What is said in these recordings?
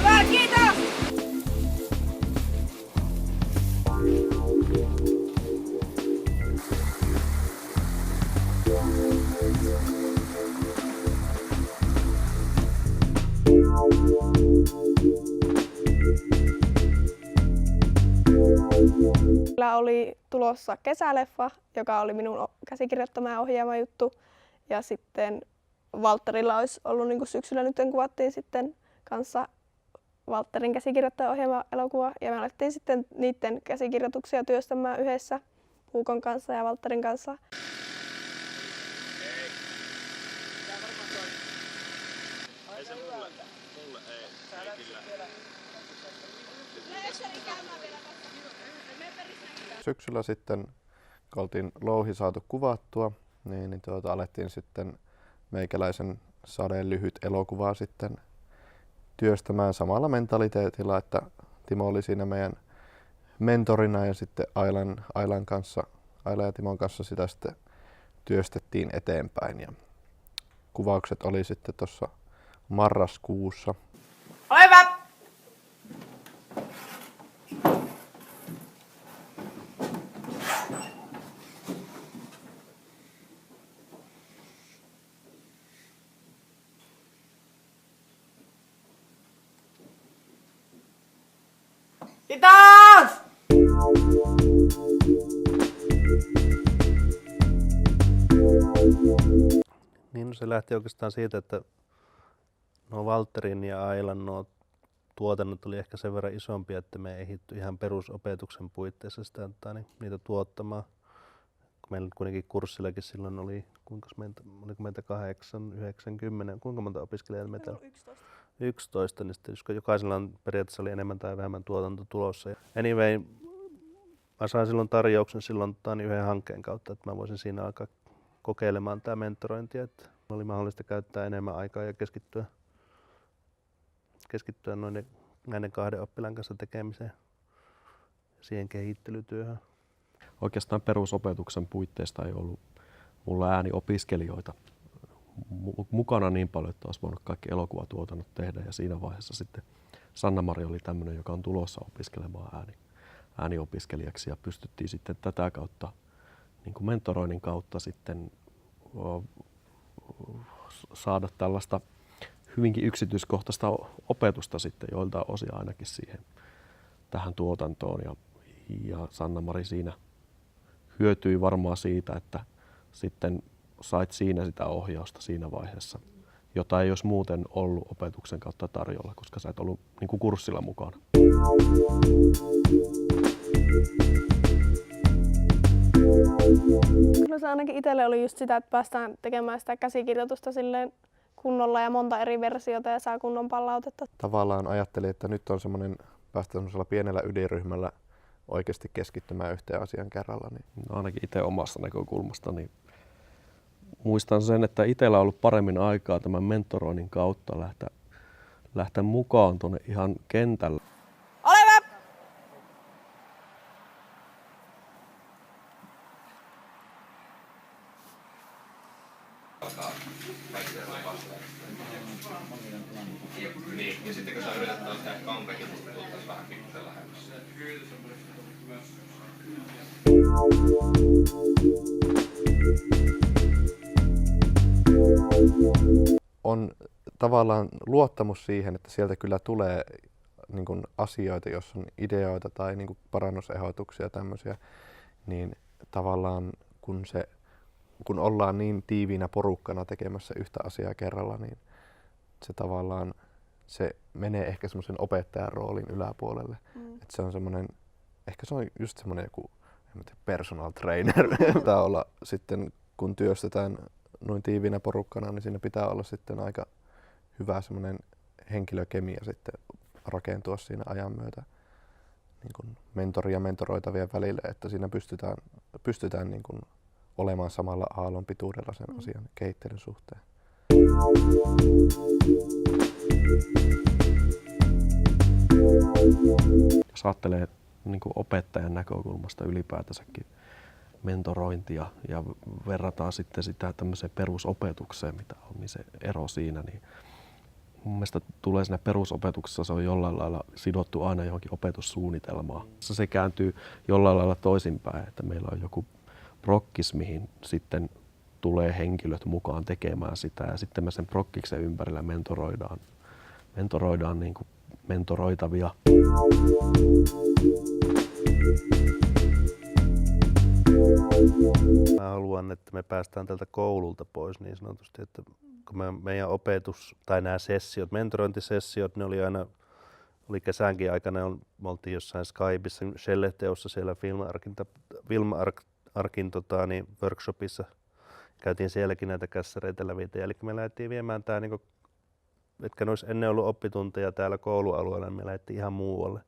Hyvä, kiitos! Meillä oli tulossa kesäleffa, joka oli minun käsikirjoittama ja ohjaama juttu. Ja sitten Valtterilla olisi ollut niin kuin syksyllä nyt kuvattiin sitten kanssa Valtterin käsikirjoittaja ohjaama elokuva. Ja me alettiin sitten niiden käsikirjoituksia työstämään yhdessä Puukon kanssa ja Valtterin kanssa. Syksyllä sitten, kun oltiin louhi saatu kuvattua, niin alettiin sitten meikäläisen Sadeen lyhyt elokuvaa sitten työstämään samalla mentaliteetilla, että Timo oli siinä meidän mentorina ja sitten Aila ja Timon kanssa sitä sitten työstettiin eteenpäin. Ja kuvaukset oli sitten tuossa marraskuussa. Ole hyvä! Kiitos! Niin, no se lähti oikeastaan siitä, että Valtterin ja Ailan tuotannot oli ehkä sen verran isompia, että me ei ehditty ihan perusopetuksen puitteissa sitä, niitä tuottamaan. Meillä kuitenkin kurssillakin silloin oli, oliko meitä 8, 9, 10, kuinka monta opiskelijaa meitä oli? 11, niin sitten jokaisella on periaatteessa oli enemmän tai vähemmän tuotanto tulossa. Anyway, mä sain silloin tarjouksen yhden hankkeen kautta, että mä voisin siinä alkaa kokeilemaan tämä mentorointia, että oli mahdollista käyttää enemmän aikaa ja keskittyä näiden kahden oppilaan kanssa tekemiseen ja siihen kehittelytyöhön. Oikeastaan perusopetuksen puitteista ei ollut mulla ääniopiskelijoita mukana niin paljon, että olisi voinut kaikki elokuvatuotannot tehdä, ja siinä vaiheessa sitten Sanna-Mari oli tämmöinen, joka on tulossa opiskelemaan ääniopiskelijaksi, ja pystyttiin sitten tätä kautta niin kuin mentoroinnin kautta sitten saada tällaista hyvinkin yksityiskohtaista opetusta sitten joiltain osia ainakin tähän tuotantoon, ja Sanna-Mari siinä hyötyi varmaan siitä, että sitten sait siinä sitä ohjausta siinä vaiheessa, jota ei olisi muuten ollut opetuksen kautta tarjolla, koska sä et ollut niin kuin kurssilla mukana. Kyllä se ainakin itselle oli just sitä, että päästään tekemään sitä käsikirjoitusta silleen kunnolla ja monta eri versiota ja saa kunnon palautetta. Tavallaan ajattelin, että nyt on päästä semmoisella pienellä ydinryhmällä oikeasti keskittymään yhteen asian kerralla. Niin. No ainakin itse omasta näkökulmasta, niin muistan sen, että itsellä on ollut paremmin aikaa tämän mentoroinnin kautta lähteä mukaan tuonne ihan kentällä. Ole hyvä! Niin, ja sitten kun sä yrität tehdä comebackin, niin tultaisiin vähän pikkusen lähemmäs. On tavallaan luottamus siihen, että sieltä kyllä tulee niin kuin asioita, jos on ideoita tai niin kuin parannusehdotuksia ja tämmöisiä, niin tavallaan kun ollaan niin tiiviinä porukkana tekemässä yhtä asiaa kerralla, niin se tavallaan se menee ehkä semmoisen opettajan roolin yläpuolelle. Että se on semmoinen, ehkä se on just semmoinen joku personal trainer, pitää olla sitten, kun työstetään noin tiiviinä porukkana, niin siinä pitää olla sitten aika hyvä semmoinen henkilökemia sitten rakentua siinä ajan myötä. niin kuin mentori ja mentoroitavien välille, että siinä pystytään niin kuin olemaan samalla aallon pituudella sen asian kehittelyn suhteen. Jos ajattelee niin kuin opettajan näkökulmasta ylipäätänsäkin mentorointia ja verrataan sitten sitä tämmöiseen perusopetukseen, mitä on, niin se ero siinä, niin mun mielestä tulee siinä perusopetuksessa, se on jollain lailla sidottu aina johonkin opetussuunnitelmaan. Se kääntyy jollain lailla toisinpäin, että meillä on joku prokkis, mihin sitten tulee henkilöt mukaan tekemään sitä ja sitten me sen prokkiksen ympärillä mentoroidaan niin kuin mentoroitavia. Mä haluan, että me päästään tältä koululta pois niin sanotusti, että kun meidän opetus tai nämä sessiot, mentorointisessiot, ne oli kesäänkin aikana, me oltiin jossain Skypeissa, Shelle-teossa siellä Film-arkin workshopissa. Käytiin sielläkin näitä kässäreitä lävitä, eli me lähdettiin viemään tämä, niin etkä ne olisi ennen ollut oppitunteja täällä koulualueella, niin me lähdettiin ihan muualle.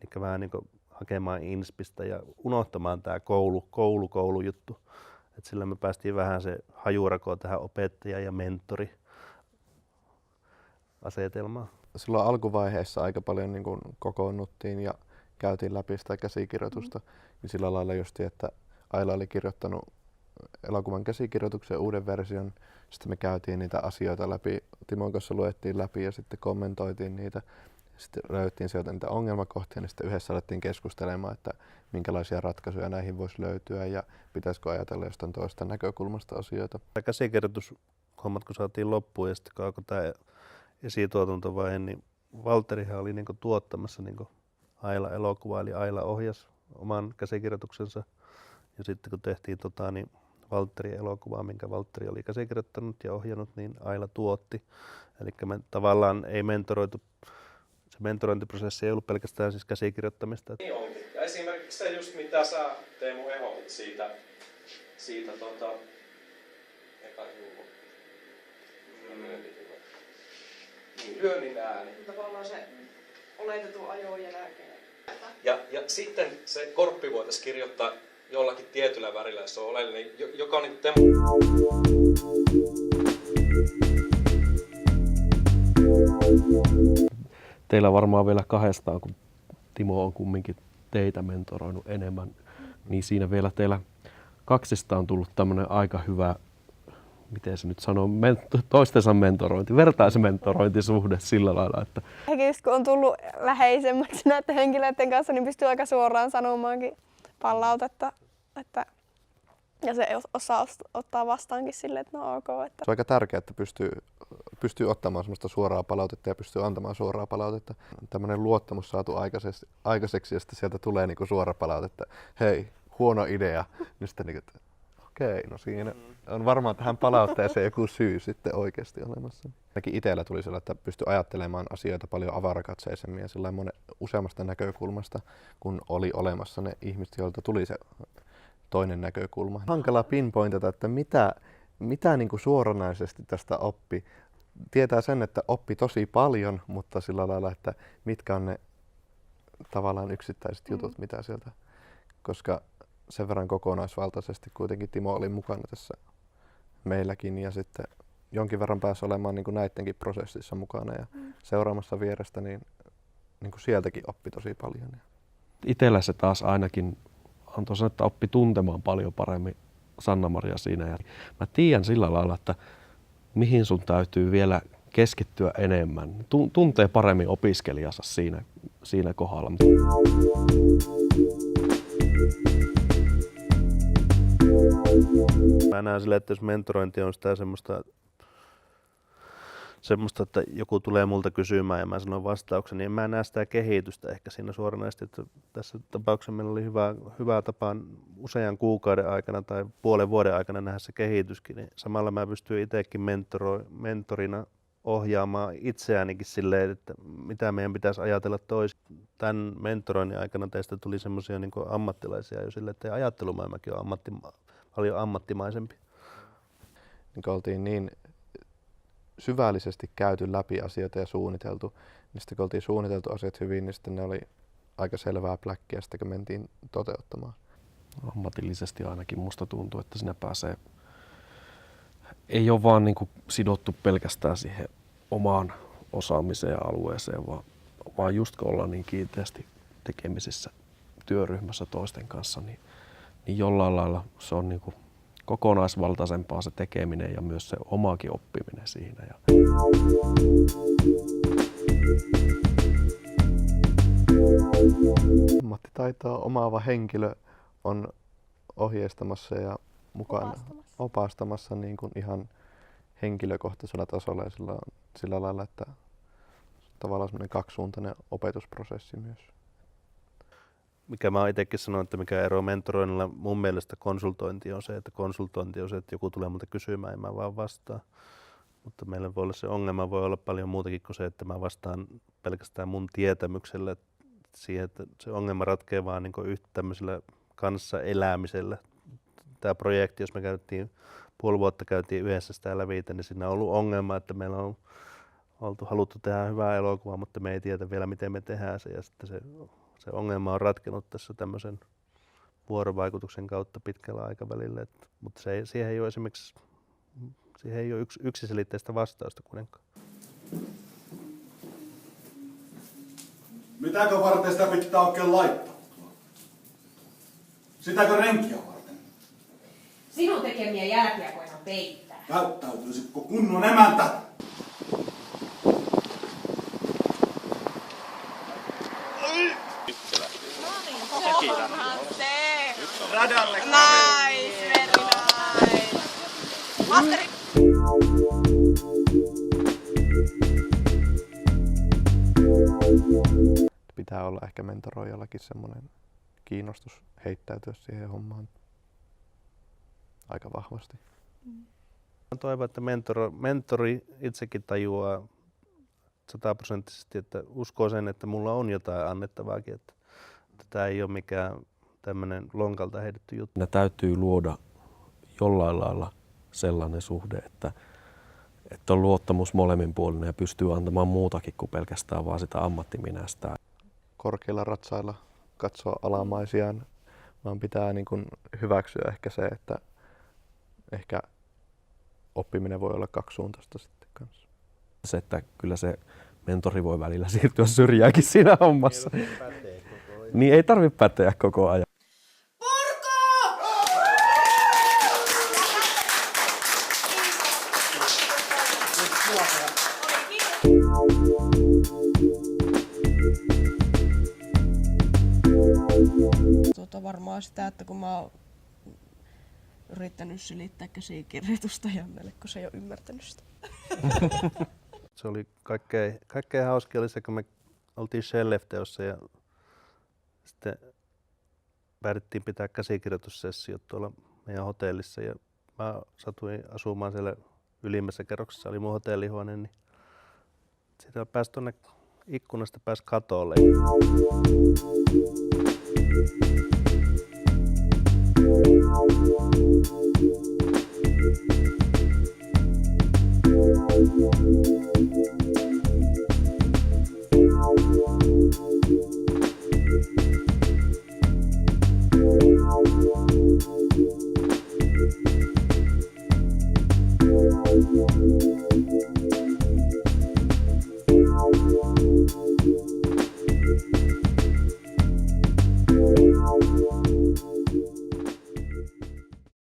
Eli vähän niin hakemaan inspistä ja unohtamaan tämä koulujuttu. Et sillä me päästiin vähän se hajurakoon tähän opettaja- ja mentori-asetelmaan. Silloin alkuvaiheessa aika paljon niin kuin kokoonnuttiin ja käytiin läpi sitä käsikirjoitusta. Niin sillä lailla justi, että Aila oli kirjoittanut elokuvan käsikirjoituksen uuden version. Sitten me käytiin niitä asioita läpi. Timon kanssa luettiin läpi ja sitten kommentoitiin niitä. Sitten löydettiin sieltä niitä ongelmakohtia, niin sitten yhdessä alettiin keskustelemaan, että minkälaisia ratkaisuja näihin voisi löytyä ja pitäisikö ajatella jostain toista näkökulmasta asioita. Tämä käsikirjoitushommat kun saatiin loppuun ja sitten kun alkoi tämä esituotantovaihe, niin Valtterihan oli niin tuottamassa niin Aila-elokuvaa, eli Aila ohjasi oman käsikirjoituksensa. Ja sitten kun tehtiin niin Valtterin elokuvaa, minkä Valtteri oli käsikirjoittanut ja ohjannut, niin Aila tuotti. Eli me tavallaan ei mentoroitu. Se mentorointiprosessi ei ollut pelkästään siis käsikirjoittamista. Niin onkin. Ja esimerkiksi se just mitä sä Teemu ehdotit siitä lyönnin ääni. Tavallaan se oletetun ajon jälkeen. Ja sitten se korppi voitaisiin kirjoittaa jollakin tietyllä värillä, jos se on oleellinen, joka on niin Teillä varmaan vielä kahdestaan, kun Timo on kumminkin teitä mentoroinut enemmän, niin siinä vielä teillä kaksista on tullut tämmöinen aika hyvä, miten se nyt sanoo, toistensa mentorointi, vertaismentorointisuhde sillä lailla, että Ehkä just kun on tullut läheisemmäksi näiden henkilöiden kanssa, niin pystyy aika suoraan sanomaankin palautetta. Ja se osaa ottaa vastaankin silleen, että no ok. Että. Se on aika tärkeää, että pystyy ottamaan semmoista suoraa palautetta ja pystyy antamaan suoraa palautetta. Tämmöinen luottamus saatu aikaiseksi ja sitten sieltä tulee niinku suora palaute, että hei, huono idea. Niin sitten niinku, että okei, no siinä on varmaan tähän palautteeseen joku syy sitten oikeasti olemassa. Ainakin itsellä tuli sellainen, että pystyi ajattelemaan asioita paljon avarakatseisemmin ja useammasta näkökulmasta, kun oli olemassa ne ihmiset, joilta tuli se toinen näkökulma. Hankala pinpointata, että mitä niin kuin suoranaisesti tästä oppi. Tietää sen, että oppi tosi paljon, mutta sillä lailla, että mitkä on ne tavallaan yksittäiset jutut, mitä sieltä, koska sen verran kokonaisvaltaisesti kuitenkin Timo oli mukana tässä meilläkin ja sitten jonkin verran pääsi olemaan niin kuin näidenkin prosessissa mukana ja seuraamassa vierestä, niin kuin sieltäkin oppi tosi paljon. itsellä se taas ainakin antoi sen, että oppi tuntemaan paljon paremmin Sanna-Maria siinä. Ja mä tiedän sillä lailla, että mihin sun täytyy vielä keskittyä enemmän. Tuntee paremmin opiskelijansa siinä kohdalla. Mä näen sille, että jos mentorointi on sitä semmoista, että joku tulee multa kysymään ja mä sanon vastauksen, niin en mä näe sitä kehitystä ehkä siinä suoranaisesti. Että tässä tapauksessa meillä oli hyvä tapa usean kuukauden aikana tai puolen vuoden aikana nähdä se kehityskin. Niin samalla mä pystyin itsekin mentorina ohjaamaan itseäänikin silleen, että mitä meidän pitäisi ajatella toisin. Tämän mentoroinnin aikana teistä tuli semmoisia niin kuin ammattilaisia jo silleen, että ajattelumaailmakin on paljon ammattimaisempi. Niin oltiin niin syvällisesti käyty läpi asioita ja suunniteltu, niin sitten kun oltiin suunniteltu asiat hyvin, niin sitten ne oli aika selvää pläkkiä sitten, kun mentiin toteuttamaan. Ammatillisesti ainakin musta tuntuu, että siinä pääsee, ei ole vaan niin kuin sidottu pelkästään siihen omaan osaamiseen ja alueeseen, vaan just kun ollaan niin kiinteästi tekemisissä työryhmässä toisten kanssa, niin jollain lailla se on niin kuin kokonaisvaltaisempaa se tekeminen ja myös se omaakin oppiminen siinä. Ammattitaitoa omaava henkilö on ohjeistamassa ja mukana opastamassa niin kuin ihan henkilökohtaisella tasolla ja sillä lailla, että tavallaan semmoinen kaksisuuntainen opetusprosessi myös. Mikä mä oon itsekin sanonut, että mikä ero mentoroinnilla mun mielestä konsultointi on se, että joku tulee multa kysymään ja mä vaan vastaan. Mutta meillä voi olla se ongelma, voi olla paljon muutakin kuin se, että mä vastaan pelkästään mun tietämyksellä siihen, että se ongelma ratkeaa vaan niin tämmöisellä kanssa elämisellä. Tämä projekti, jos me puoli vuotta käytiin yhdessä sitä läpi, niin siinä on ollut ongelma, että meillä on haluttu tehdä hyvää elokuvaa, mutta me ei tiedä vielä, miten me tehdään se. Ja sitten se ongelma on ratkenut tässä tämmöisen vuorovaikutuksen kautta pitkällä aikavälillä. Mutta siihen ei ole esimerkiksi yksiselitteistä vastausta kuitenkaan. Mitäkö varten sitä pitää oikein laittaa? Sitäkö renkiä varten? Sinun tekemiä jälkiä koitan peittää. Käyttäytyisikö kunnon emäntä? Radalle. Nice, very nice. Masteri. Pitää olla ehkä mentoroijallakin semmoinen kiinnostus heittäytyä siihen hommaan aika vahvasti. Mä toivon, että mentori itsekin tajuaa 100%, että uskoo sen, että mulla on jotain annettavaakin, että tämä ei ole mikään tämmöinen lonkalta heitetty juttu. Ne täytyy luoda jollain lailla sellainen suhde, että on luottamus molemminpuolinen ja pystyy antamaan muutakin kuin pelkästään vaan sitä ammattiminästä. Korkeilla ratsailla katsoa alamaisiaan, vaan pitää niin kuin hyväksyä ehkä se, että ehkä oppiminen voi olla kaksisuuntaista sitten kanssa. Se, että kyllä se mentori voi välillä siirtyä syrjääkin siinä hommassa. Niin ei tarvitse päteä koko ajan. Varmaan sitä, että kun mä oon yrittänyt selittää käsikirjoitusta Jannelle, kun se ei ole ymmärtänyt sitä. Se oli kaikkein hauskin oli se, kun me oltiin Shellefteossa ja sitten päätettiin pitää käsikirjoitussessio tuolla meidän hotellissa ja mä satuin asumaan siellä ylimmässä kerroksessa, oli mun hotellihuone, niin siitä pääsi tuonne ikkunasta katolle.